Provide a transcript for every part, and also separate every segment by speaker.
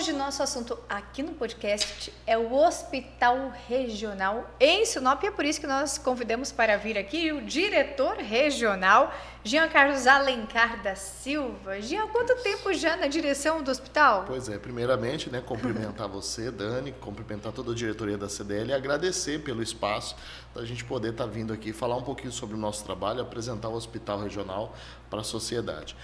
Speaker 1: hoje nosso assunto aqui no podcast é o Hospital Regional em Sinop, e é por isso que nós convidamos para vir aqui o diretor regional, Jean Carlos Alencar da Silva. Jean, quanto tempo já na direção do hospital?
Speaker 2: Pois é, primeiramente, cumprimentar você, Dani, cumprimentar toda a diretoria da CDL e agradecer pelo espaço da gente poder estar vindo aqui falar um pouquinho sobre o nosso trabalho, apresentar o Hospital Regional para a sociedade.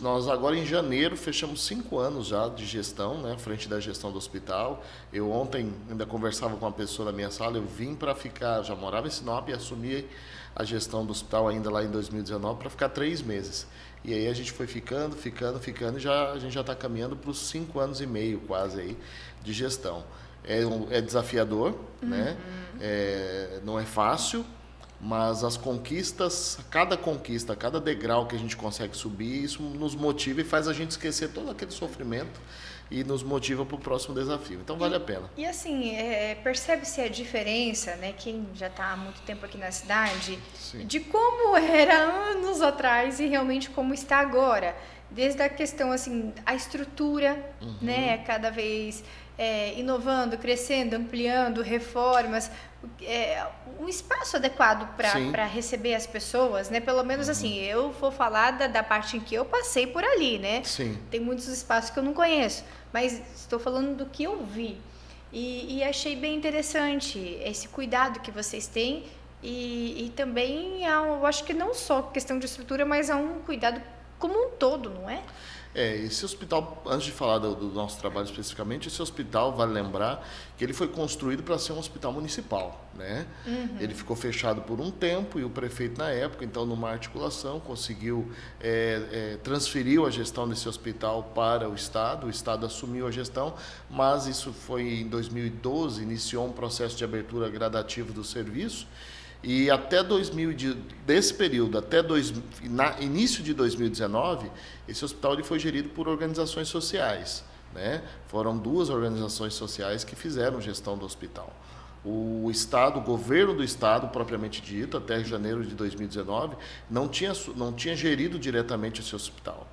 Speaker 2: Nós agora em janeiro fechamos 5 anos já de gestão, à frente da gestão do hospital. Eu ontem ainda conversava com uma pessoa na minha sala, eu vim para ficar, já morava em Sinop e assumi a gestão do hospital ainda lá em 2019 para ficar 3 meses. E aí a gente foi ficando e a gente já está caminhando para os 5 anos e meio quase aí de gestão. É desafiador, né? Não é fácil. Mas as conquistas, cada degrau que a gente consegue subir, isso nos motiva e faz a gente esquecer todo aquele sofrimento e nos motiva para o próximo desafio. Então vale a pena.
Speaker 1: E assim, percebe-se a diferença, né? Quem já está há muito tempo aqui na cidade,
Speaker 2: Sim.
Speaker 1: De como era anos atrás e realmente como está agora. Desde a questão, assim, a estrutura, né? Cada vez inovando, crescendo, ampliando, reformas, um espaço adequado para receber as pessoas, né? Pelo menos assim, eu vou falar da parte em que eu passei por ali, né?
Speaker 2: Sim.
Speaker 1: Tem muitos espaços que eu não conheço, mas estou falando do que eu vi. E achei bem interessante esse cuidado que vocês têm e também, eu acho que não só questão de estrutura, mas há um cuidado como um todo, não é?
Speaker 2: Esse hospital, antes de falar do nosso trabalho especificamente, esse hospital, vale lembrar que ele foi construído para ser um hospital municipal, né? Ele ficou fechado por um tempo e o prefeito na época, então numa articulação, conseguiu transferiu a gestão desse hospital para o Estado assumiu a gestão, mas isso foi em 2012, iniciou um processo de abertura gradativa do serviço. E até desse período, início de 2019, esse hospital ele foi gerido por organizações sociais, né? Foram 2 organizações sociais que fizeram gestão do hospital. O governo do Estado, propriamente dito, até janeiro de 2019, não tinha gerido diretamente esse hospital.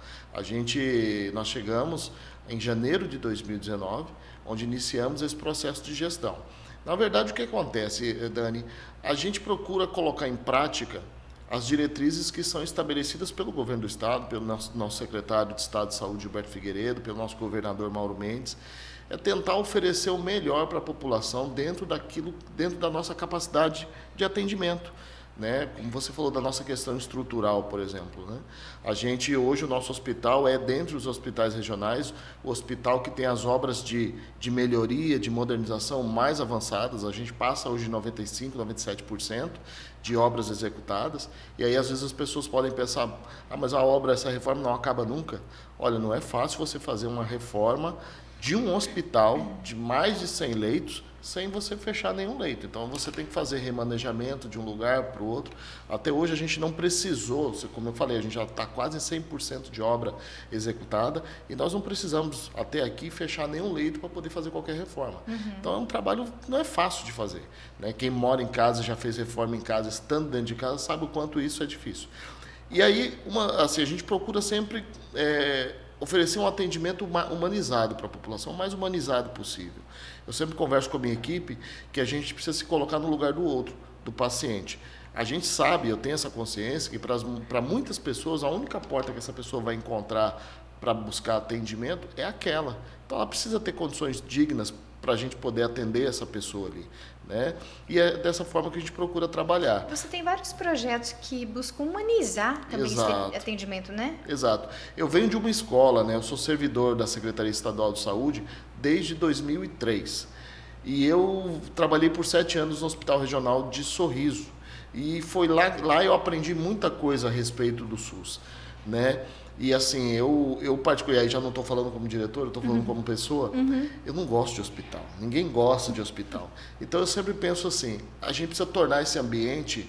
Speaker 2: Nós chegamos em janeiro de 2019, onde iniciamos esse processo de gestão. Na verdade, o que acontece, Dani? A gente procura colocar em prática as diretrizes que são estabelecidas pelo governo do Estado, pelo nosso secretário de Estado de Saúde, Gilberto Figueiredo, pelo nosso governador Mauro Mendes, tentar oferecer o melhor para a população dentro da nossa capacidade de atendimento. Né? Como você falou da nossa questão estrutural, por exemplo, né? Hoje o nosso hospital dentre os hospitais regionais, o hospital que tem as obras de melhoria, de modernização mais avançadas. A gente passa hoje de 95%, 97% de obras executadas, e aí às vezes as pessoas podem pensar, mas essa reforma não acaba nunca. Olha, não é fácil você fazer uma reforma de um hospital de mais de 100 leitos, sem você fechar nenhum leito. Então, você tem que fazer remanejamento de um lugar para o outro. Até hoje, a gente não precisou, como eu falei, a gente já está quase 100% de obra executada e nós não precisamos, até aqui, fechar nenhum leito para poder fazer qualquer reforma. Então, é um trabalho não é fácil de fazer, né? Quem mora em casa, já fez reforma em casa, estando dentro de casa, sabe o quanto isso é difícil. E aí, a gente procura sempre oferecer um atendimento humanizado para a população, o mais humanizado possível. Eu sempre converso com a minha equipe que a gente precisa se colocar no lugar do outro, do paciente. A gente sabe, eu tenho essa consciência, que para muitas pessoas, a única porta que essa pessoa vai encontrar para buscar atendimento é aquela. Então, ela precisa ter condições dignas para a gente poder atender essa pessoa ali, né? E é dessa forma que a gente procura trabalhar.
Speaker 1: Você tem vários projetos que buscam humanizar também esse atendimento, né?
Speaker 2: Exato. Eu venho de uma escola, né? Eu sou servidor da Secretaria Estadual de Saúde desde 2003. E eu trabalhei por 7 anos no Hospital Regional de Sorriso. E foi lá eu aprendi muita coisa a respeito do SUS, né? E assim, eu particularmente, já não estou falando como diretor, eu estou falando como pessoa, eu não gosto de hospital, ninguém gosta de hospital. Então eu sempre penso assim, a gente precisa tornar esse ambiente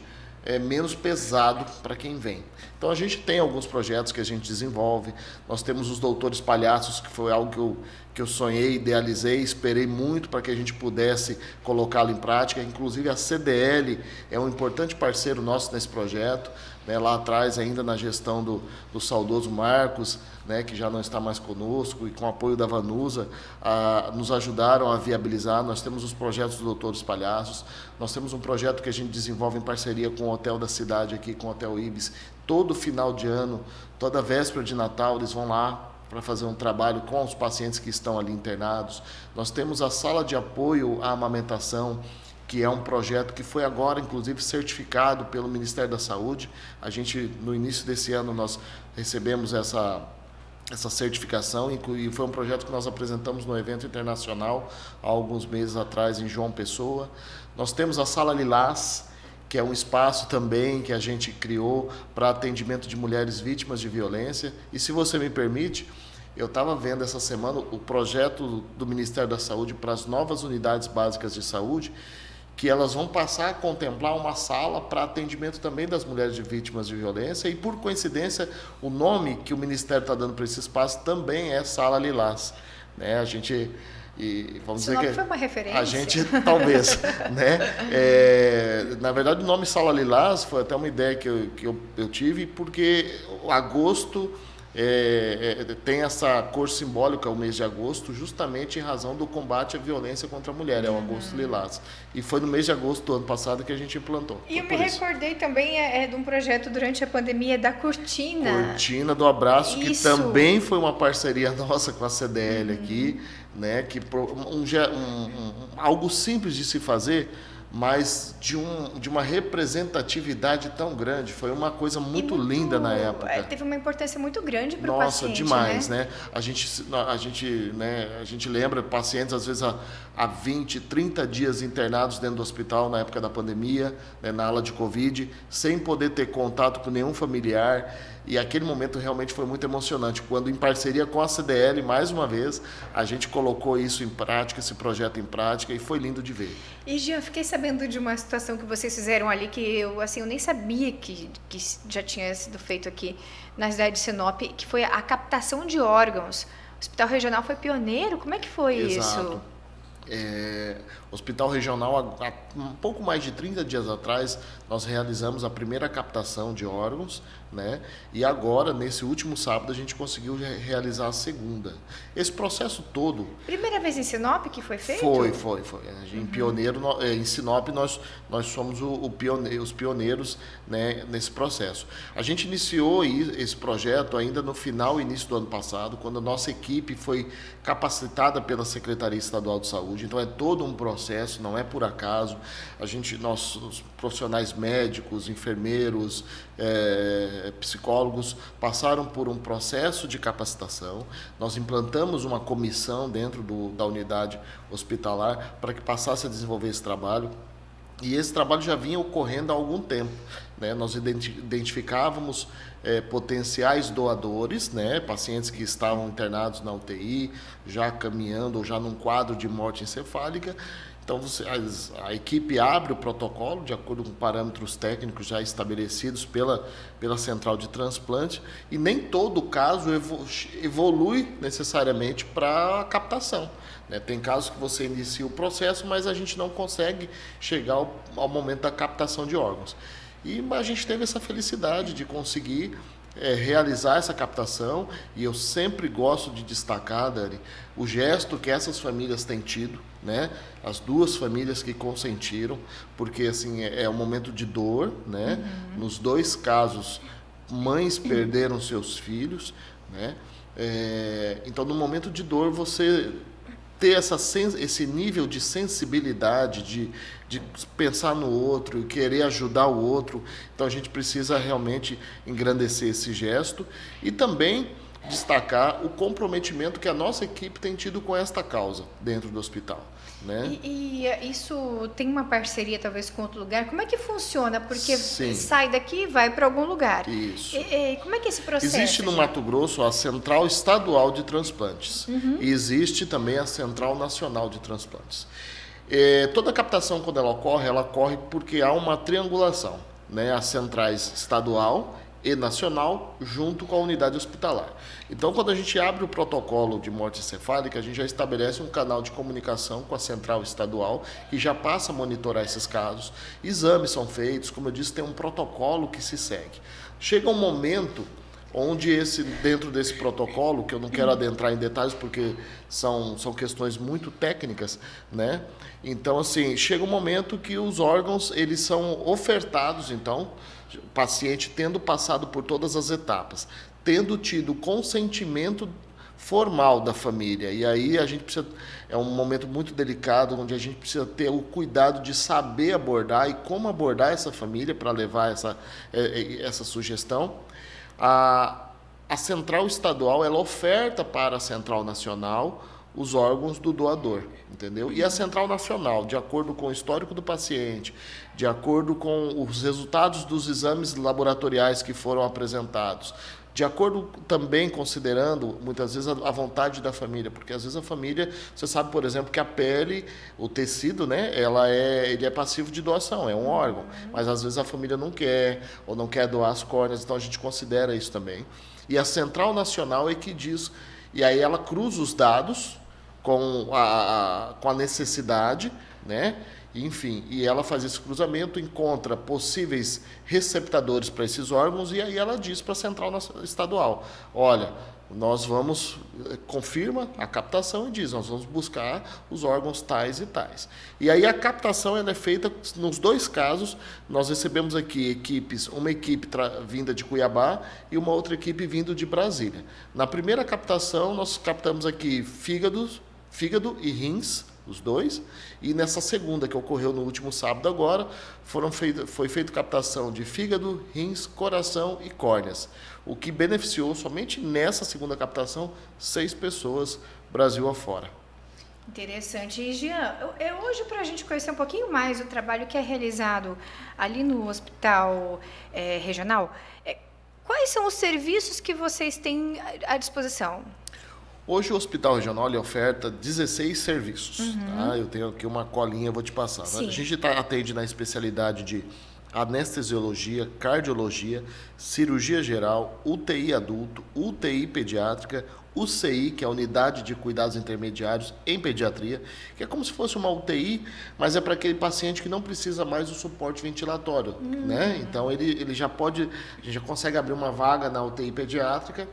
Speaker 2: menos pesado para quem vem. Então a gente tem alguns projetos que a gente desenvolve, nós temos os doutores palhaços, que foi algo que eu sonhei, idealizei, esperei muito para que a gente pudesse colocá-lo em prática. Inclusive a CDL é um importante parceiro nosso nesse projeto. né, lá atrás, ainda na gestão do saudoso Marcos, né, que já não está mais conosco, e com o apoio da Vanusa, nos ajudaram a viabilizar. Nós temos os projetos do Doutores Palhaços, nós temos um projeto que a gente desenvolve em parceria com o Hotel da Cidade, aqui com o Hotel Ibis. Todo final de ano, toda véspera de Natal, eles vão lá para fazer um trabalho com os pacientes que estão ali internados. Nós temos a Sala de Apoio à Amamentação, que é um projeto que foi agora, inclusive, certificado pelo Ministério da Saúde. A gente, no início desse ano, nós recebemos essa certificação, e foi um projeto que nós apresentamos no evento internacional há alguns meses atrás em João Pessoa. Nós temos a Sala Lilás, que é um espaço também que a gente criou para atendimento de mulheres vítimas de violência. E, se você me permite, eu estava vendo essa semana o projeto do Ministério da Saúde para as novas unidades básicas de saúde, que elas vão passar a contemplar uma sala para atendimento também das mulheres vítimas de violência, e, por coincidência, o nome que o Ministério está dando para esse espaço também é Sala Lilás, né? A gente... E vamos dizer que
Speaker 1: foi uma referência.
Speaker 2: A gente, talvez, né? Na verdade, o nome Sala Lilás foi até uma ideia que eu tive, porque o agosto tem essa cor simbólica, o mês de agosto, justamente em razão do combate à violência contra a mulher, é o Agosto Lilás. E foi no mês de agosto do ano passado que a gente implantou.
Speaker 1: E eu me recordei também de um projeto durante a pandemia da Cortina.
Speaker 2: Cortina do Abraço,
Speaker 1: Isso.
Speaker 2: Que também foi uma parceria nossa com a CDL aqui, né? Que algo simples de se fazer, mas de uma representatividade tão grande. Foi uma coisa muito linda na época.
Speaker 1: Teve uma importância muito grande para o paciente.
Speaker 2: Nossa, demais, né? A gente lembra pacientes, às vezes, há 20, 30 dias internados dentro do hospital na época da pandemia, né, na ala de Covid, sem poder ter contato com nenhum familiar. E aquele momento realmente foi muito emocionante, quando, em parceria com a CDL, mais uma vez, a gente colocou isso em prática, esse projeto em prática, e foi lindo de ver.
Speaker 1: E, Jean, fiquei sabendo de uma situação que vocês fizeram ali, que eu nem sabia que já tinha sido feito aqui na cidade de Sinop, que foi a captação de órgãos. O Hospital Regional foi pioneiro? Como é que foi isso?
Speaker 2: Hospital Regional, há um pouco mais de 30 dias atrás, nós realizamos a primeira captação de órgãos, né? E agora, nesse último sábado, a gente conseguiu realizar a segunda. Esse processo todo...
Speaker 1: Primeira vez em Sinop que foi feito?
Speaker 2: Foi. Em Pioneiro, em Sinop, nós somos os pioneiros, né, nesse processo. A gente iniciou esse projeto ainda no final e início do ano passado, quando a nossa equipe foi capacitada pela Secretaria Estadual de Saúde. Então, é todo um processo, não é por acaso. Os profissionais médicos, enfermeiros, psicólogos passaram por um processo de capacitação. Nós implantamos uma comissão dentro da unidade hospitalar para que passasse a desenvolver esse trabalho. E esse trabalho já vinha ocorrendo há algum tempo, né? Nós identificávamos potenciais doadores, né? Pacientes que estavam internados na UTI, já caminhando ou já num quadro de morte encefálica. Então, a equipe abre o protocolo de acordo com parâmetros técnicos já estabelecidos pela central de transplante, e nem todo caso evolui necessariamente para a captação, né? Tem casos que você inicia o processo, mas a gente não consegue chegar ao momento da captação de órgãos. E a gente teve essa felicidade de conseguir realizar essa captação, e eu sempre gosto de destacar, Dani, o gesto que essas famílias têm tido, né? As duas famílias que consentiram, porque assim é um momento de dor, né? Nos dois casos, mães perderam seus filhos, né? Então, no momento de dor, você ter esse nível de sensibilidade, de pensar no outro e querer ajudar o outro. Então, a gente precisa realmente engrandecer esse gesto e também destacar o comprometimento que a nossa equipe tem tido com esta causa dentro do hospital, né?
Speaker 1: E isso tem uma parceria talvez com outro lugar? Como é que funciona? Porque
Speaker 2: Sim.
Speaker 1: Sai daqui e vai para algum lugar.
Speaker 2: Isso.
Speaker 1: Como é que é esse processo?
Speaker 2: Existe no Mato Grosso a Central Estadual de Transplantes. E existe também a Central Nacional de Transplantes. Toda captação, quando ela ocorre porque há uma triangulação, né? As centrais estadual, e nacional, junto com a unidade hospitalar. Então, quando a gente abre o protocolo de morte encefálica, a gente já estabelece um canal de comunicação com a central estadual, que já passa a monitorar esses casos. Exames são feitos, como eu disse, tem um protocolo que se segue. Chega um momento onde dentro desse protocolo, que eu não quero adentrar em detalhes porque são questões muito técnicas, né? Então, assim, chega um momento que os órgãos, eles são ofertados, então, o paciente tendo passado por todas as etapas, tendo tido consentimento formal da família. E aí a gente precisa, é um momento muito delicado, onde a gente precisa ter o cuidado de saber abordar e como abordar essa família para levar essa sugestão. A central estadual, ela oferta para a central nacional os órgãos do doador, entendeu? E a central nacional, de acordo com o histórico do paciente, de acordo com os resultados dos exames laboratoriais que foram apresentados, de acordo também considerando, muitas vezes, a vontade da família, porque às vezes a família, você sabe, por exemplo, que a pele, o tecido, né, ele é passivo de doação, é um órgão, mas às vezes a família não quer, ou não quer doar as córneas, então a gente considera isso também. E a Central Nacional é que diz, e aí ela cruza os dados com a necessidade, né? Enfim, e ela faz esse cruzamento, encontra possíveis receptadores para esses órgãos e aí ela diz para a central estadual, olha, nós vamos, confirma a captação e diz, nós vamos buscar os órgãos tais e tais. E aí a captação ela é feita, nos dois casos, nós recebemos aqui uma equipe vinda de Cuiabá e uma outra equipe vindo de Brasília. Na primeira captação, nós captamos aqui fígado e rins, os dois, e nessa segunda, que ocorreu no último sábado agora, foi feita captação de fígado, rins, coração e córneas, o que beneficiou somente nessa segunda captação 6 pessoas, Brasil afora.
Speaker 1: Interessante. E, Jean, hoje, para a gente conhecer um pouquinho mais o trabalho que é realizado ali no hospital regional, quais são os serviços que vocês têm à disposição?
Speaker 2: Hoje o Hospital Regional oferta 16 serviços. Tá? Eu tenho aqui uma colinha, eu vou te passar. Né? A gente atende na especialidade de anestesiologia, cardiologia, cirurgia geral, UTI adulto, UTI pediátrica, UCI, que é a unidade de cuidados intermediários em pediatria, que é como se fosse uma UTI, mas é para aquele paciente que não precisa mais do suporte ventilatório. Né? Então ele já pode, a gente já consegue abrir uma vaga na UTI pediátrica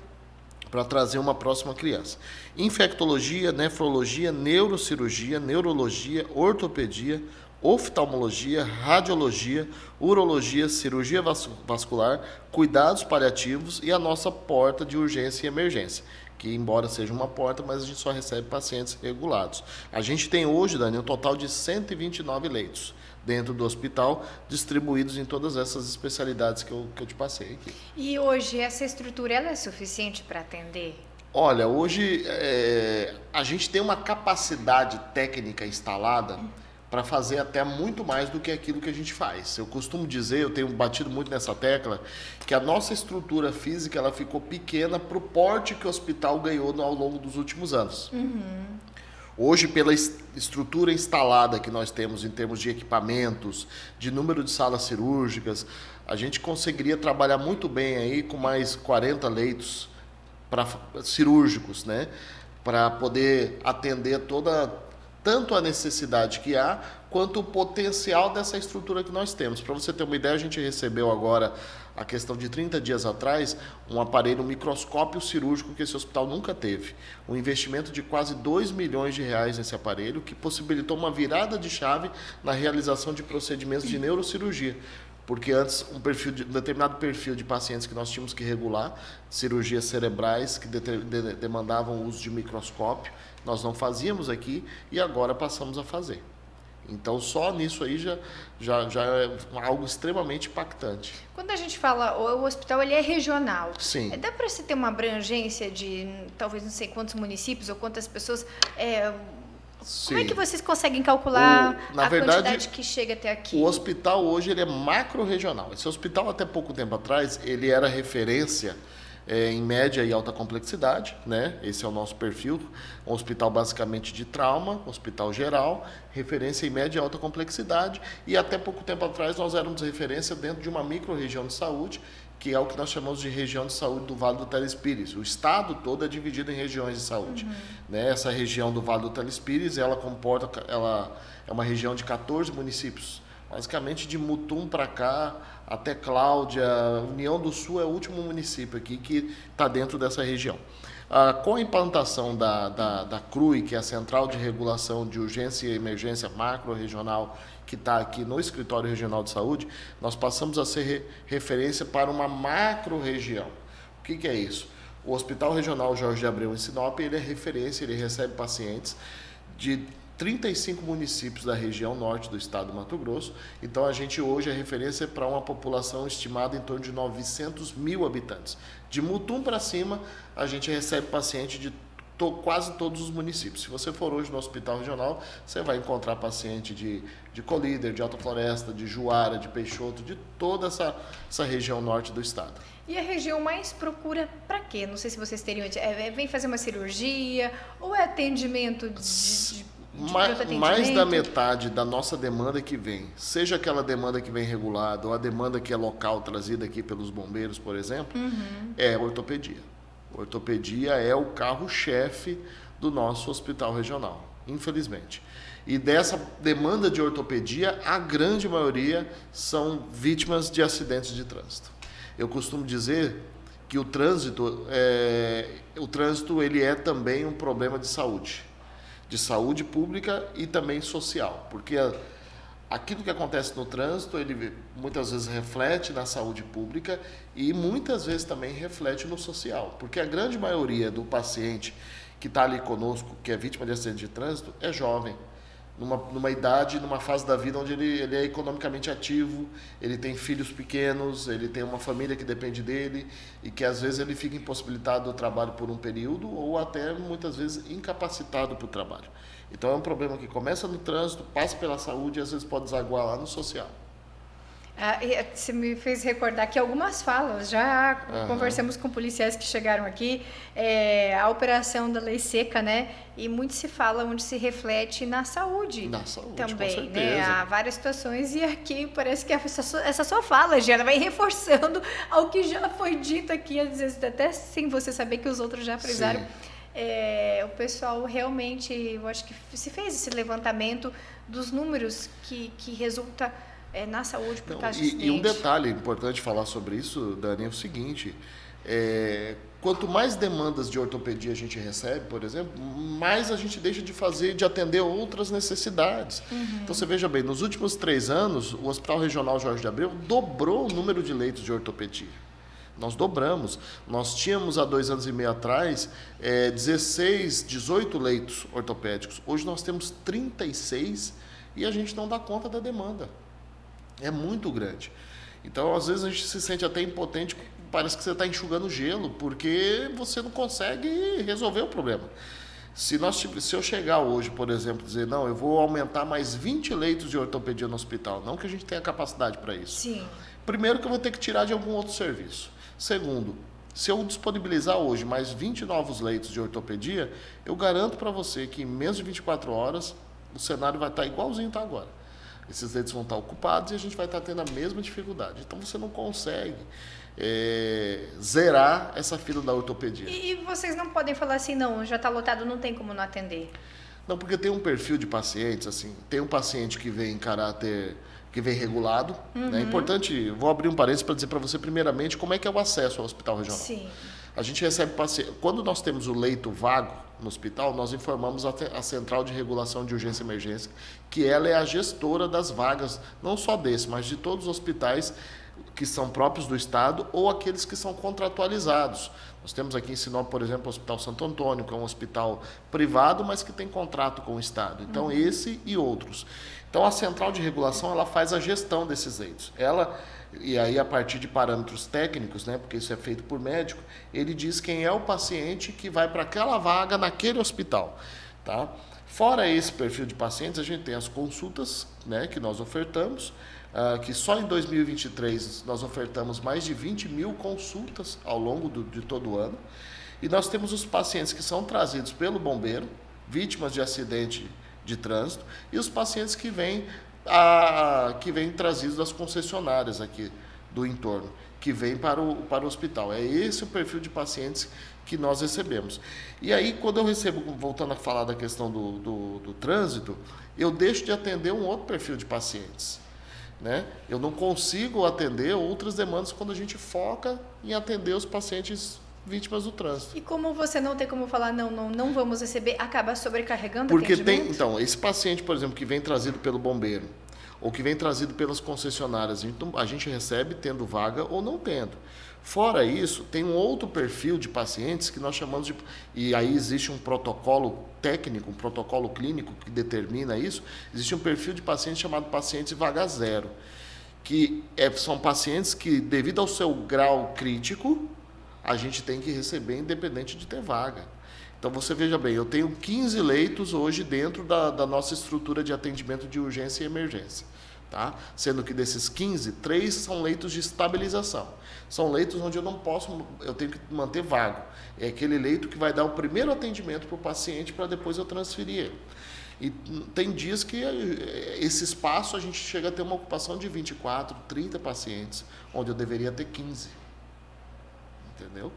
Speaker 2: para trazer uma próxima criança. Infectologia, nefrologia, neurocirurgia, neurologia, ortopedia, oftalmologia, radiologia, urologia, cirurgia vascular, cuidados paliativos e a nossa porta de urgência e emergência, que embora seja uma porta, mas a gente só recebe pacientes regulados. A gente tem hoje, Dani, um total de 129 leitos dentro do hospital, distribuídos em todas essas especialidades que eu te passei aqui.
Speaker 1: E hoje essa estrutura ela é suficiente para atender?
Speaker 2: Olha, hoje a gente tem uma capacidade técnica instalada para fazer até muito mais do que aquilo que a gente faz. Eu costumo dizer, eu tenho batido muito nessa tecla, que a nossa estrutura física ela ficou pequena para o porte que o hospital ganhou ao longo dos últimos anos. Hoje, pela estrutura instalada que nós temos em termos de equipamentos, de número de salas cirúrgicas, a gente conseguiria trabalhar muito bem aí com mais 40 leitos cirúrgicos, né? Para poder atender tanto a necessidade que há, quanto o potencial dessa estrutura que nós temos. Para você ter uma ideia, a gente recebeu agora, a questão de 30 dias atrás, um aparelho, um microscópio cirúrgico que esse hospital nunca teve. Um investimento de quase 2 milhões de reais nesse aparelho, que possibilitou uma virada de chave na realização de procedimentos de neurocirurgia. Porque antes, um determinado perfil de pacientes que nós tínhamos que regular, cirurgias cerebrais que demandavam o uso de microscópio, nós não fazíamos aqui e agora passamos a fazer. Então, só nisso aí já é algo extremamente impactante.
Speaker 1: Quando a gente fala, o hospital ele é regional.
Speaker 2: Sim.
Speaker 1: Dá para você ter uma abrangência de talvez não sei quantos municípios ou quantas pessoas... Como é que vocês conseguem calcular quantidade que chega até aqui?
Speaker 2: O hospital hoje ele é macro-regional. Esse hospital, até pouco tempo atrás, ele era referência em média e alta complexidade, né? Esse é o nosso perfil, um hospital basicamente de trauma, hospital geral, referência em média e alta complexidade, e até pouco tempo atrás nós éramos referência dentro de uma micro-região de saúde, que é o que nós chamamos de região de saúde do Vale do Telespires. O estado todo é dividido em regiões de saúde. Né? Essa região do Vale do Telespires, ela é uma região de 14 municípios. Basicamente de Mutum para cá, até Cláudia, União do Sul é o último município aqui que está dentro dessa região. Com a implantação da CRUI, que é a Central de Regulação de Urgência e Emergência Macro-Regional, que está aqui no Escritório Regional de Saúde, nós passamos a ser referência para uma macro-região. O que é isso? O Hospital Regional Jorge de Abreu, em Sinop, ele é referência, ele recebe pacientes de 35 municípios da região norte do estado do Mato Grosso. Então, a gente hoje é referência para uma população estimada em torno de 900 mil habitantes. De Mutum para cima, a gente recebe paciente de quase todos os municípios. Se você for hoje no hospital regional, você vai encontrar paciente de Colíder, de Alta Floresta, de Juara, de Peixoto, de toda essa região norte do estado.
Speaker 1: E a região mais procura para quê? Não sei se vocês teriam... vem fazer uma cirurgia ou é atendimento de
Speaker 2: mais da metade da nossa demanda que vem, seja aquela demanda que vem regulada ou a demanda que é local, trazida aqui pelos bombeiros, por exemplo, é ortopedia. Ortopedia é o carro-chefe do nosso hospital regional, infelizmente. E dessa demanda de ortopedia, a grande maioria são vítimas de acidentes de trânsito. Eu costumo dizer que o trânsito ele é também um problema de saúde pública e também social, porque aquilo que acontece no trânsito, ele muitas vezes reflete na saúde pública e muitas vezes também reflete no social, porque a grande maioria do paciente que está ali conosco, que é vítima de acidente de trânsito, é jovem, numa idade, numa fase da vida onde ele é economicamente ativo, ele tem filhos pequenos, ele tem uma família que depende dele e que às vezes ele fica impossibilitado do trabalho por um período ou até muitas vezes incapacitado para o trabalho. Então é um problema que começa no trânsito, passa pela saúde e às vezes pode desaguar lá no social.
Speaker 1: Você me fez recordar que algumas falas, já conversamos com policiais que chegaram aqui, a operação da lei seca, né? E muito se fala onde se reflete na saúde também,
Speaker 2: com certeza.
Speaker 1: Né? Há várias situações e aqui parece que essa sua fala, Giana, vai reforçando ao que já foi dito aqui, às vezes até sem você saber que os outros já frisaram. O pessoal realmente, eu acho que se fez esse levantamento dos números que resulta na saúde por causa de acidente.
Speaker 2: E um detalhe importante falar sobre isso, Dani, é o seguinte, quanto mais demandas de ortopedia a gente recebe, por exemplo, mais a gente deixa de atender outras necessidades. Então você veja bem, nos últimos 3 anos, o Hospital Regional Jorge de Abreu dobrou o número de leitos de ortopedia. Nós dobramos. Nós tínhamos há 2 anos e meio atrás 18 leitos ortopédicos. Hoje nós temos 36 e a gente não dá conta da demanda. É muito grande. Então, às vezes, a gente se sente até impotente, parece que você está enxugando gelo, porque você não consegue resolver o problema. Se eu chegar hoje, por exemplo, dizer, não, eu vou aumentar mais 20 leitos de ortopedia no hospital, não que a gente tenha capacidade para isso.
Speaker 1: Sim.
Speaker 2: Primeiro que eu vou ter que tirar de algum outro serviço. Segundo, se eu disponibilizar hoje mais 20 novos leitos de ortopedia, eu garanto para você que em menos de 24 horas o cenário vai estar igualzinho está agora. Esses leitos vão estar ocupados e a gente vai estar tendo a mesma dificuldade. Então você não consegue zerar essa fila da ortopedia.
Speaker 1: E vocês não podem falar assim, não, já está lotado, não tem como não atender?
Speaker 2: Não, porque tem um perfil de pacientes, assim, tem um paciente que vem em caráter, que vem regulado. É importante, vou abrir um parênteses para dizer para você, primeiramente, como é que é o acesso ao hospital regional.
Speaker 1: Sim.
Speaker 2: A gente recebe paciente. Quando nós temos o leito vago no hospital, nós informamos a Central de Regulação de Urgência e Emergência, que ela é a gestora das vagas, não só desse, mas de todos os hospitais que são próprios do Estado ou aqueles que são contratualizados. Nós temos aqui em Sinop, por exemplo, o Hospital Santo Antônio, que é um hospital privado, mas que tem contrato com o Estado. Então, esse e outros. Então, a Central de Regulação, ela faz a gestão desses leitos. E aí, a partir de parâmetros técnicos, né, porque isso é feito por médico, ele diz quem é o paciente que vai para aquela vaga naquele hospital. Tá? Fora esse perfil de pacientes, a gente tem as consultas, né, que nós ofertamos, que só em 2023 nós ofertamos mais de 20 mil consultas ao longo de todo o ano. E nós temos os pacientes que são trazidos pelo bombeiro, vítimas de acidente de trânsito, e os pacientes que vêm trazidos das concessionárias aqui do entorno, que vêm para o hospital. É esse o perfil de pacientes que nós recebemos. E aí, quando eu recebo, voltando a falar da questão do trânsito, eu deixo de atender um outro perfil de pacientes, né? Eu não consigo atender outras demandas quando a gente foca em atender os pacientes vítimas do trânsito.
Speaker 1: E como você não tem como falar, não vamos receber, acaba sobrecarregando
Speaker 2: o
Speaker 1: atendimento?
Speaker 2: Porque então, esse paciente, por exemplo, que vem trazido pelo bombeiro, ou que vem trazido pelas concessionárias, então a gente recebe tendo vaga ou não tendo. Fora isso, tem um outro perfil de pacientes que nós chamamos de... E aí existe um protocolo técnico, um protocolo clínico que determina isso. Existe um perfil de paciente chamado paciente vaga zero, que são pacientes que, devido ao seu grau crítico, a gente tem que receber independente de ter vaga. Então, você veja bem, eu tenho 15 leitos hoje dentro da nossa estrutura de atendimento de urgência e emergência. Tá? Sendo que desses 15, 3 são leitos de estabilização. São leitos onde eu tenho que manter vago. É aquele leito que vai dar o primeiro atendimento para o paciente para depois eu transferir ele. E tem dias que esse espaço a gente chega a ter uma ocupação de 24, 30 pacientes, onde eu deveria ter 15. Entendeu?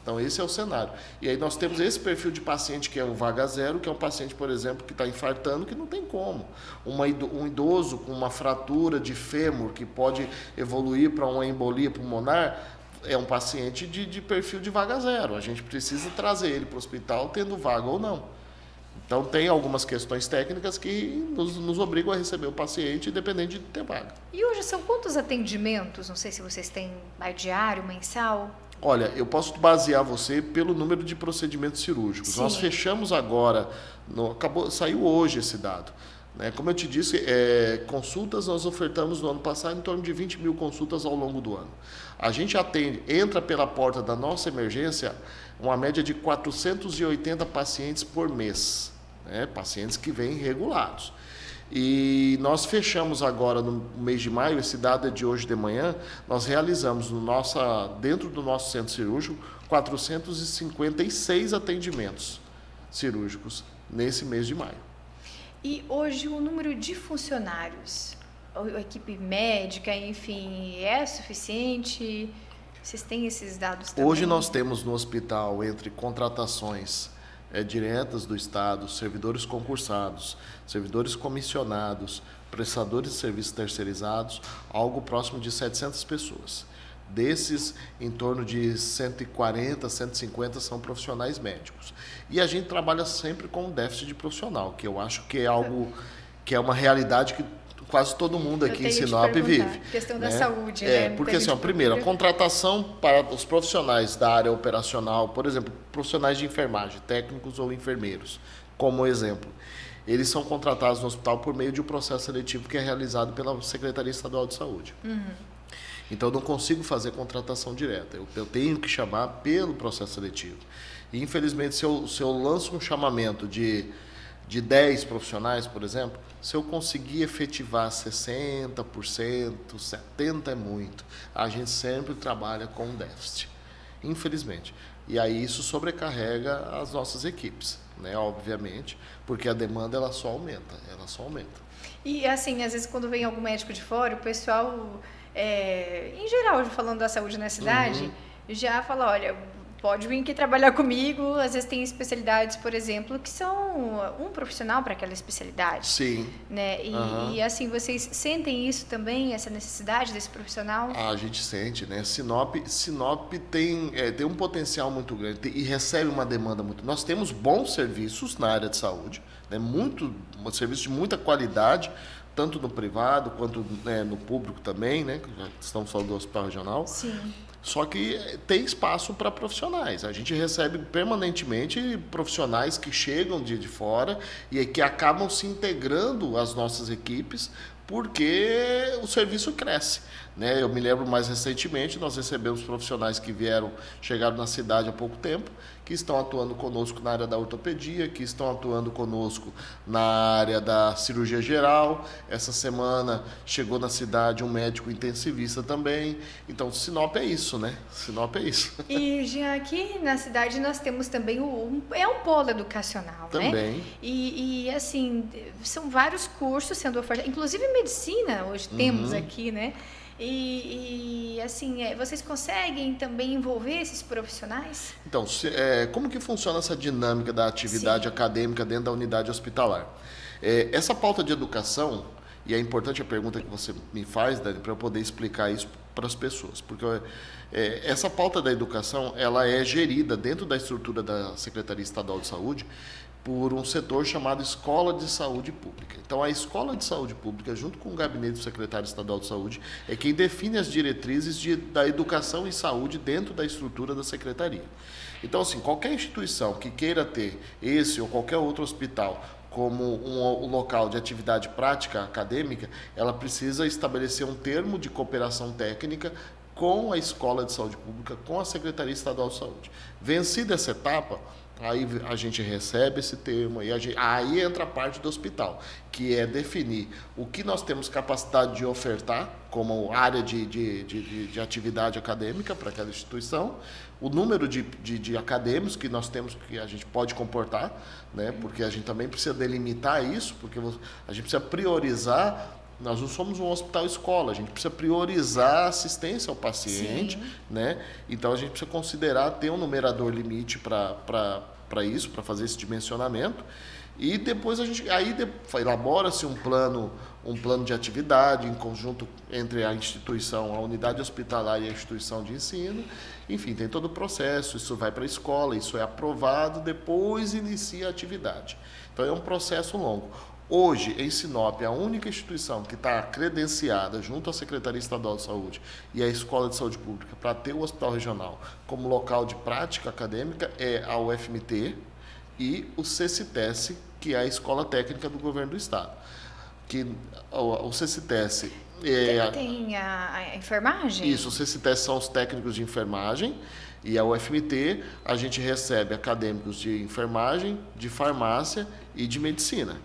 Speaker 2: Então, esse é o cenário. E aí nós temos esse perfil de paciente que é o vaga zero, que é um paciente, por exemplo, que está infartando, que não tem como. Um idoso com uma fratura de fêmur, que pode evoluir para uma embolia pulmonar, é um paciente de perfil de vaga zero. A gente precisa trazer ele para o hospital, tendo vaga ou não. Então, tem algumas questões técnicas que nos obrigam a receber o paciente, independente de ter vaga.
Speaker 1: E hoje são quantos atendimentos? Não sei se vocês têm diário, mensal...
Speaker 2: Olha, eu posso basear você pelo número de procedimentos cirúrgicos.
Speaker 1: Sim.
Speaker 2: Nós fechamos agora, saiu hoje esse dado. Né? Como eu te disse, consultas nós ofertamos no ano passado em torno de 20 mil consultas ao longo do ano. A gente entra pela porta da nossa emergência uma média de 480 pacientes por mês. Né? Pacientes que vêm regulados. E nós fechamos agora no mês de maio, esse dado é de hoje de manhã, nós realizamos dentro do nosso centro cirúrgico 456 atendimentos cirúrgicos nesse mês de maio.
Speaker 1: E hoje o número de funcionários, a equipe médica, enfim, é suficiente? Vocês têm esses dados também?
Speaker 2: Hoje nós temos no hospital, entre contratações diretas do Estado, servidores concursados, servidores comissionados, prestadores de serviços terceirizados, algo próximo de 700 pessoas. Desses, em torno de 140, 150 são profissionais médicos. E a gente trabalha sempre com um déficit de profissional, que eu acho que é algo que é uma realidade que quase todo mundo aqui em Sinop vive.
Speaker 1: Questão da saúde, né?
Speaker 2: Porque assim, primeiro, a contratação para os profissionais da área operacional, por exemplo, profissionais de enfermagem, técnicos ou enfermeiros, como exemplo, eles são contratados no hospital por meio de um processo seletivo que é realizado pela Secretaria Estadual de Saúde. Uhum. Então, eu não consigo fazer contratação direta, eu tenho que chamar pelo processo seletivo. E, infelizmente, se eu lanço um chamamento de 10 profissionais, por exemplo, se eu conseguir efetivar 60%, 70% é muito. A gente sempre trabalha com déficit, infelizmente. E aí isso sobrecarrega as nossas equipes, né? Obviamente, porque a demanda ela só aumenta.
Speaker 1: E assim, às vezes quando vem algum médico de fora, o pessoal, em geral, falando da saúde na cidade, já fala, olha, pode vir aqui trabalhar comigo. Às vezes tem especialidades, por exemplo, que são um profissional para aquela especialidade.
Speaker 2: Sim.
Speaker 1: Né? E assim, vocês sentem isso também, essa necessidade desse profissional?
Speaker 2: A gente sente, né? Sinop tem um potencial muito grande e recebe uma demanda muito. Nós temos bons serviços na área de saúde, né? Um serviço de muita qualidade, tanto no privado quanto, né, no público também, né? Já estamos falando do hospital regional.
Speaker 1: Sim.
Speaker 2: Só que tem espaço para profissionais. A gente recebe permanentemente profissionais que chegam de fora e que acabam se integrando às nossas equipes porque o serviço cresce. né? Eu me lembro mais recentemente, nós recebemos profissionais que chegaram na cidade há pouco tempo, que estão atuando conosco na área da ortopedia, que estão atuando conosco na área da cirurgia geral. Essa semana chegou na cidade um médico intensivista também. Então, Sinop é isso, né? Sinop é isso.
Speaker 1: E, Jean, aqui na cidade nós temos também um polo educacional,
Speaker 2: também.
Speaker 1: Né? E, assim, são vários cursos sendo ofertados, inclusive medicina hoje temos aqui, né? E assim, vocês conseguem também envolver esses profissionais?
Speaker 2: Então, como que funciona essa dinâmica da atividade acadêmica dentro da unidade hospitalar? Essa pauta de educação, e é importante a pergunta que você me faz, Dani, para eu poder explicar isso para as pessoas, porque essa pauta da educação, ela é gerida dentro da estrutura da Secretaria Estadual de Saúde por um setor chamado Escola de Saúde Pública. Então, a Escola de Saúde Pública, junto com o Gabinete do Secretário Estadual de Saúde, é quem define as diretrizes da educação e saúde dentro da estrutura da Secretaria. Então, assim, qualquer instituição que queira ter esse ou qualquer outro hospital como um local de atividade prática acadêmica, ela precisa estabelecer um termo de cooperação técnica com a Escola de Saúde Pública, com a Secretaria Estadual de Saúde. Vencida essa etapa, aí a gente recebe esse termo, aí entra a parte do hospital, que é definir o que nós temos capacidade de ofertar como área de atividade acadêmica para aquela instituição, o número de acadêmicos que nós temos, que a gente pode comportar, né? Porque a gente também precisa delimitar isso, porque a gente precisa priorizar. Nós não somos um hospital-escola, a gente precisa priorizar a assistência ao paciente, né? Então, a gente precisa considerar ter um numerador limite para isso, para fazer esse dimensionamento. E depois elabora-se um plano de atividade em conjunto entre a instituição, a unidade hospitalar e a instituição de ensino. Enfim, tem todo o processo, isso vai para a escola, isso é aprovado, depois inicia a atividade. Então, é um processo longo. Hoje, em Sinop, a única instituição que está credenciada junto à Secretaria Estadual de Saúde e à Escola de Saúde Pública para ter o Hospital Regional como local de prática acadêmica é a UFMT e o CCTES, que é a Escola Técnica do Governo do Estado. Que o CCTES
Speaker 1: tem a enfermagem?
Speaker 2: Isso, o CCTES são os técnicos de enfermagem e a UFMT a gente recebe acadêmicos de enfermagem, de farmácia e de medicina.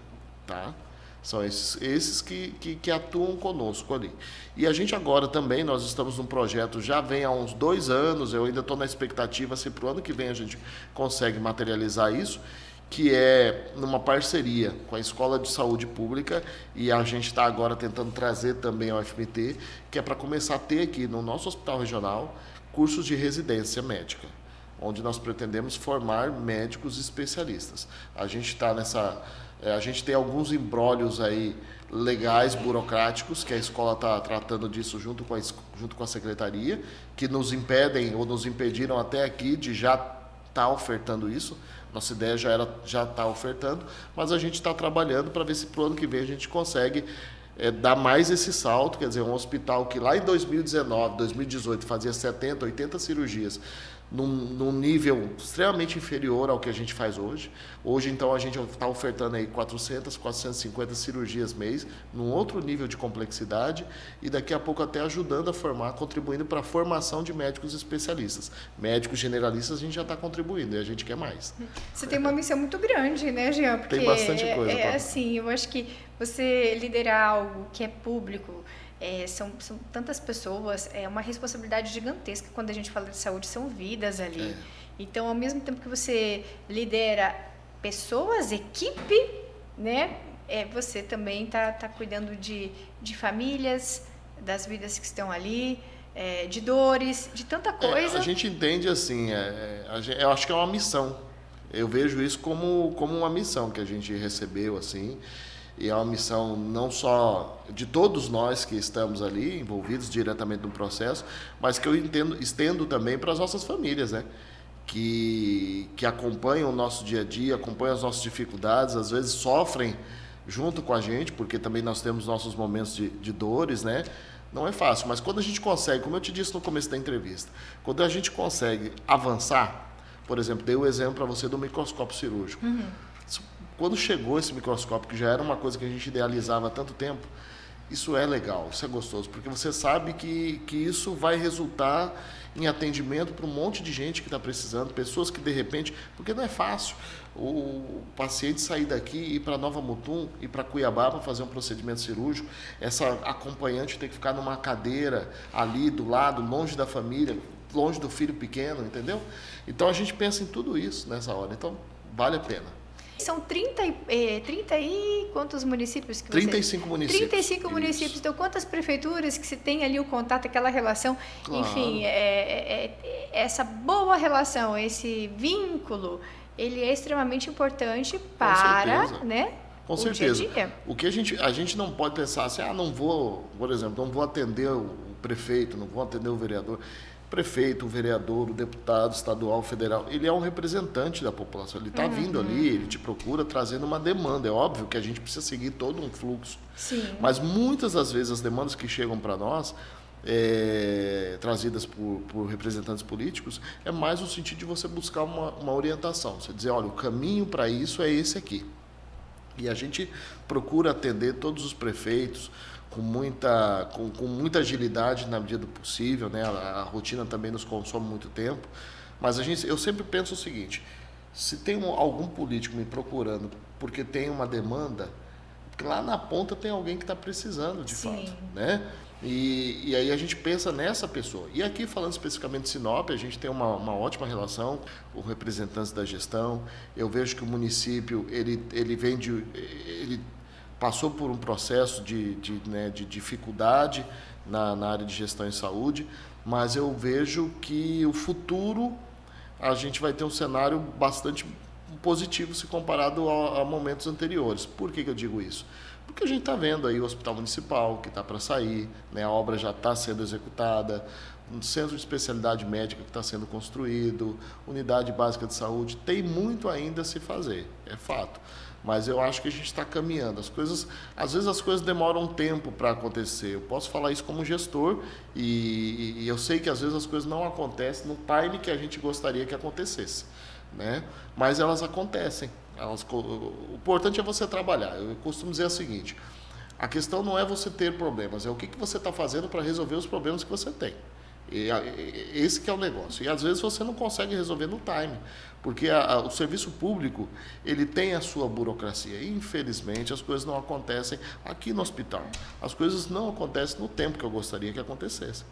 Speaker 2: Tá? São esses que atuam conosco ali. E a gente agora também, nós estamos num projeto, já vem há uns 2 anos, eu ainda estou na expectativa se para o ano que vem a gente consegue materializar isso, que é numa parceria com a Escola de Saúde Pública, e a gente está agora tentando trazer também a UFMT, que é para começar a ter aqui no nosso hospital regional cursos de residência médica, onde nós pretendemos formar médicos especialistas. A gente está a gente tem alguns imbróglios aí legais, burocráticos, que a escola está tratando disso junto com a secretaria, que nos impedem ou nos impediram até aqui de já estar ofertando isso. Nossa ideia já está ofertando, mas a gente está trabalhando para ver se para o ano que vem a gente consegue dar mais esse salto, quer dizer, um hospital que lá em 2019, 2018 fazia 70, 80 cirurgias, num nível extremamente inferior ao que a gente faz hoje. Hoje, então, a gente está ofertando aí 400, 450 cirurgias mês, num outro nível de complexidade, e daqui a pouco até ajudando a formar, contribuindo para a formação de médicos especialistas. Médicos generalistas a gente já está contribuindo, e a gente quer mais.
Speaker 1: Você tem uma missão muito grande, né, Jean? Porque
Speaker 2: tem bastante coisa.
Speaker 1: Assim, eu acho que você liderar algo que é público, são tantas pessoas, é uma responsabilidade gigantesca quando a gente fala de saúde, são vidas ali. Então, ao mesmo tempo que você lidera pessoas, equipe, né, você também tá cuidando de famílias, das vidas que estão ali, de dores, de tanta coisa.
Speaker 2: A gente entende assim, eu acho que é uma missão. Eu vejo isso como uma missão que a gente recebeu, assim. E é uma missão não só de todos nós que estamos ali envolvidos diretamente no processo, mas que eu estendo também para as nossas famílias, né? Que acompanham o nosso dia a dia, acompanham as nossas dificuldades, às vezes sofrem junto com a gente, porque também nós temos nossos momentos de dores, né? Não é fácil, mas quando a gente consegue, como eu te disse no começo da entrevista, quando a gente consegue avançar, por exemplo, dei o exemplo para você do microscópio cirúrgico. Quando chegou esse microscópio, que já era uma coisa que a gente idealizava há tanto tempo, Isso é legal, isso é gostoso, porque você sabe que isso vai resultar em atendimento para um monte de gente que está precisando, pessoas que de repente, porque não é fácil o paciente sair daqui e ir para Nova Mutum, ir para Cuiabá para fazer um procedimento cirúrgico, essa acompanhante tem que ficar numa cadeira ali do lado, longe da família, longe do filho pequeno, entendeu? Então a gente pensa em tudo isso nessa hora, então vale a pena.
Speaker 1: São 30 e quantos municípios que você...
Speaker 2: 35 municípios.
Speaker 1: 35 municípios. Então, quantas prefeituras que se tem ali o contato, aquela relação?
Speaker 2: Claro.
Speaker 1: Enfim, essa boa relação, esse vínculo, ele é extremamente importante para, né,
Speaker 2: com certeza. O que a gente não pode pensar assim, não vou, por exemplo, não vou atender o prefeito, não vou atender o vereador. Prefeito, o vereador, o deputado estadual, federal, ele é um representante da população, ele está vindo ali, ele te procura trazendo uma demanda. É óbvio que a gente precisa seguir todo um fluxo.
Speaker 1: Sim.
Speaker 2: Mas muitas das vezes as demandas que chegam para nós, trazidas por representantes políticos, é mais no sentido de você buscar uma orientação. Você dizer, olha, o caminho para isso é esse aqui. E a gente procura atender todos os prefeitos, com muita agilidade na medida do possível, né? A rotina também nos consome muito tempo, mas eu sempre penso o seguinte, se tem algum político me procurando porque tem uma demanda, lá na ponta tem alguém que está precisando de fato, né? E aí a gente pensa nessa pessoa. E aqui, falando especificamente de Sinop, a gente tem uma ótima relação com representantes da gestão. Eu vejo que o município ele passou por um processo de dificuldade na área de gestão em saúde, mas eu vejo que o futuro a gente vai ter um cenário bastante positivo se comparado a momentos anteriores. Por que eu digo isso? Porque a gente está vendo aí o Hospital Municipal, que está para sair, né? A obra já está sendo executada, um centro de especialidade médica que está sendo construído, unidade básica de saúde, tem muito ainda a se fazer, é fato. Mas eu acho que a gente está caminhando. Às vezes as coisas demoram um tempo para acontecer. Eu posso falar isso como gestor e eu sei que às vezes as coisas não acontecem no time que a gente gostaria que acontecesse, né? Mas elas acontecem. O importante é você trabalhar. Eu costumo dizer o seguinte, a questão não é você ter problemas, é o que você está fazendo para resolver os problemas que você tem. Esse que é o negócio. E às vezes você não consegue resolver no time, porque o serviço público ele tem a sua burocracia. E, infelizmente, as coisas não acontecem aqui no hospital. As coisas não acontecem no tempo que eu gostaria que acontecesse.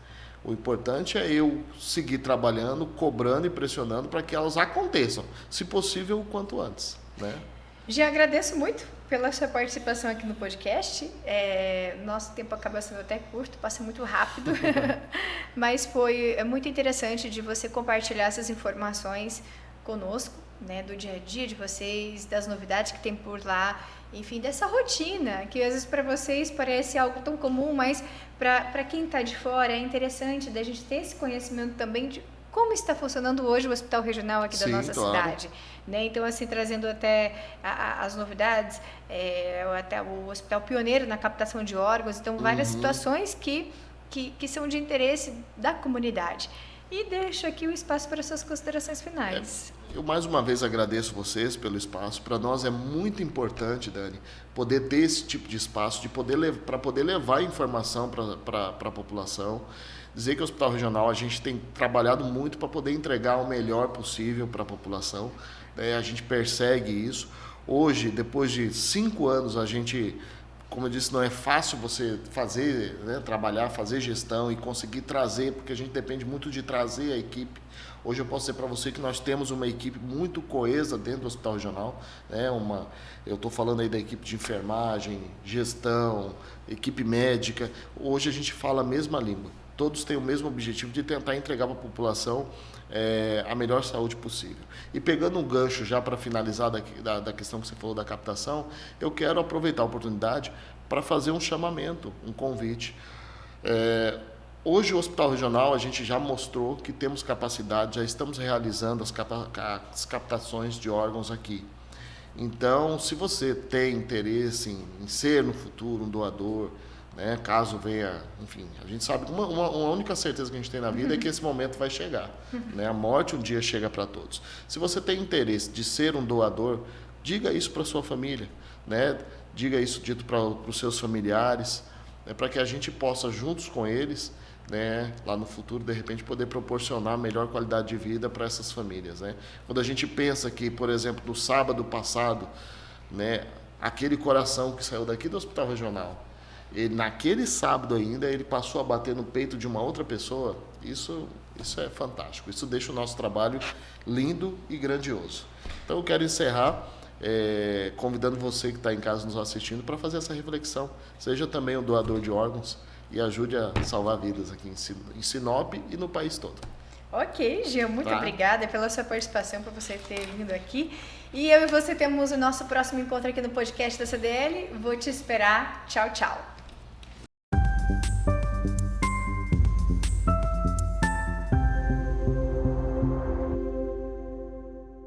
Speaker 2: O importante é eu seguir trabalhando, cobrando e pressionando para que elas aconteçam, se possível, o quanto antes, né?
Speaker 1: Já agradeço muito pela sua participação aqui no podcast. Nosso tempo acaba sendo até curto, passa muito rápido, mas foi muito interessante de você compartilhar essas informações conosco, né, do dia a dia de vocês, das novidades que tem por lá, enfim, dessa rotina, que às vezes para vocês parece algo tão comum, mas para quem está de fora é interessante da gente ter esse conhecimento também de como está funcionando hoje o Hospital Regional aqui da nossa cidade, né? Então, assim, trazendo até as novidades, até o Hospital pioneiro na captação de órgãos, então várias situações que são de interesse da comunidade. E deixo aqui o espaço para suas considerações finais.
Speaker 2: Eu mais uma vez agradeço vocês pelo espaço. Para nós é muito importante, Dani, poder ter esse tipo de espaço, para poder levar informação para a população. Dizer que o Hospital Regional a gente tem trabalhado muito para poder entregar o melhor possível para a população. A gente persegue isso. Hoje, depois de 5 anos, a gente, como eu disse, não é fácil você fazer, né, trabalhar, fazer gestão e conseguir trazer, porque a gente depende muito de trazer a equipe. Hoje eu posso dizer para você que nós temos uma equipe muito coesa dentro do Hospital Regional, né? Eu estou falando aí da equipe de enfermagem, gestão, equipe médica. Hoje a gente fala a mesma língua. Todos têm o mesmo objetivo de tentar entregar para a população a melhor saúde possível. E pegando um gancho já para finalizar da questão que você falou da captação, eu quero aproveitar a oportunidade para fazer um chamamento, um convite. Hoje o Hospital Regional a gente já mostrou que temos capacidade, já estamos realizando as captações de órgãos aqui. Então, se você tem interesse em ser no futuro um doador, né, caso venha, enfim, a gente sabe que uma única certeza que a gente tem na vida é que esse momento vai chegar, né? A morte um dia chega para todos. Se você tem interesse de ser um doador, diga isso para sua família, né? Diga isso dito para os seus familiares. para que a gente possa, juntos com eles, né, lá no futuro, de repente, poder proporcionar melhor qualidade de vida para essas famílias, né? Quando a gente pensa que, por exemplo, no sábado passado, né, aquele coração que saiu daqui do Hospital Regional, ele, naquele sábado ainda, ele passou a bater no peito de uma outra pessoa, isso é fantástico, isso deixa o nosso trabalho lindo e grandioso. Então eu quero encerrar convidando você que está em casa nos assistindo para fazer essa reflexão, seja também um doador de órgãos e ajude a salvar vidas aqui em Sinop e no país todo.
Speaker 1: Ok, Jean, muito obrigada pela sua participação, por você ter vindo aqui. E eu e você temos o nosso próximo encontro aqui no podcast da CDL. Vou te esperar. Tchau, tchau.